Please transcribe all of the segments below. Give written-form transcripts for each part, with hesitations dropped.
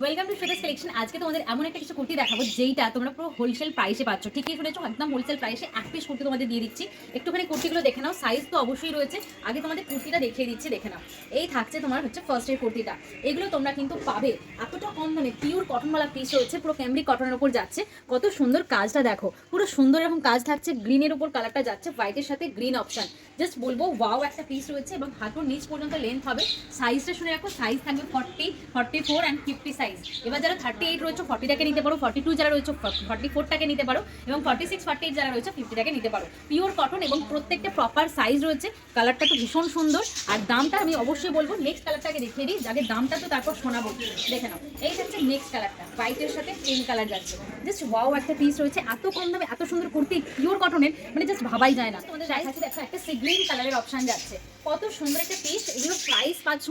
Welcome to শ্বেতাস collection. আজকে তোমাদের এমন একটা কিছু কুর্তি দেখাবো যেইটা তোমরা পুরো হোলসেল প্রাইসে পাচ্ছ। ঠিকই শুনেছো, একদম হোলসেল প্রাইসে এক পিস কুর্তি তোমাদের দিয়ে দিচ্ছি। একটুখানি কুর্তিগুলো দেখে নাও, সাইজ তো অবশ্যই রয়েছে। আগে তোমাদের কুর্তিটা দেখিয়ে দিচ্ছি, দেখে নাও। এই থাকছে তোমার হচ্ছে ফার্স্টের কুর্তিটা। এগুলো তোমরা কিন্তু পাবে এতটা কম দামে, পিওর কটনওয়ালা পিস রয়েছে, পুরো ক্যামব্রিক কটনের উপর যাচ্ছে। কত সুন্দর কাজটা দেখো, পুরো সুন্দর এরকম কাজ থাকছে। গ্রিনের উপর কালারটা যাচ্ছে, হোয়াইটের সাথে গ্রিন অপশন। জাস্ট বলবো ওয়াও একটা পিস রয়েছে এবং হাঁটুর নিচ পর্যন্ত লেন্থ হবে। সাইজটা শুনে রাখো, সাইজ থাকবে 40, 44 অ্যান্ড 50 সাইজ। এবার যারা 38 রয়েছে 40টাকে নিতে পারো, 42 যারা রয়েছে 44টাকে নিতে পারো, এবং 46, 48 যারা রয়েছে 50টাকে নিতে পারো। পিওর কটন এবং প্রত্যেকটা প্রপার সাইজ রয়েছে। কালারটা তো ভীষণ সুন্দর। আর দামটা আমি অবশ্যই বলবো, নেক্সট কালারটাকে দেখিয়ে দিই, যাকে দামটা তো তারপর শোনাবো। দেখে নাও, এই হচ্ছে নেক্সট কালারটা, হোয়াইটের সাথে পিঙ্ক কালার যাচ্ছে। জাস্ট ওয়াও একটা পিস রয়েছে। এত কম দামে এত সুন্দর কুর্তি পিওর কটনের, মানে জাস্ট ভাবাই যায় না। তোমাদের দেখাচ্ছি, দেখো একটা সি গ্রিন কালারের অপশন যাচ্ছে। কত সুন্দর একটা পিস। এগুলো প্রাইস পাচ্ছ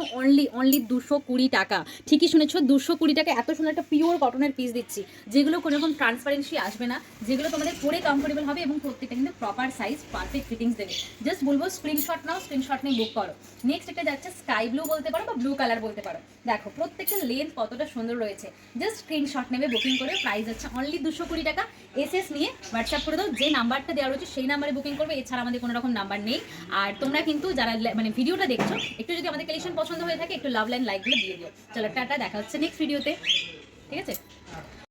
অনলি 220 টাকা। ঠিকই শুনেছো, 220 টাকা এত সুন্দর একটা পিওর কটনের পিস দিচ্ছি, যেগুলো কোনো রকম ট্রান্সপারেন্সি আসবে না, যেগুলো তোমাদের পরে কমফোর্টেবল হবে এবং প্রত্যেকটা কিন্তু প্রপার সাইজ পারফেক্ট ফিটিংস দেবে। জাস্ট বলবো স্ক্রিনশট নাও, স্ক্রিনশট নিয়ে বুক করো। নেক্সট এটা যাচ্ছে স্কাই ব্লু বলতে পারো বা ব্লু কালার বলতে পারো। দেখো প্রত্যেকটা লেন্থ কতটা সুন্দর রয়েছে। জাস্ট স্ক্রিনশট নেবে, বুকিং করে। প্রাইস হচ্ছে অনলি 220 টাকা। এসএস নিয়ে হোয়াটসঅ্যাপ করে দাও, যে নাম্বারটা দেওয়া রয়েছে সেই নাম্বারে বুকিং করবে। এছাড়া আমাদের কোনো রকম নাম্বার নেই। আর তোমরা কিন্তু যারা মানে ভিডিওটা দেখছো, একটু যদি আমাদের কালেকশন পছন্দ হয়ে থাকে, একটু লাভ লাইন লাইকগুলো দিয়ে দিও। চলো টাটা, দেখা হচ্ছে নেক্সট ভিডিওতে। ঠিক আছে।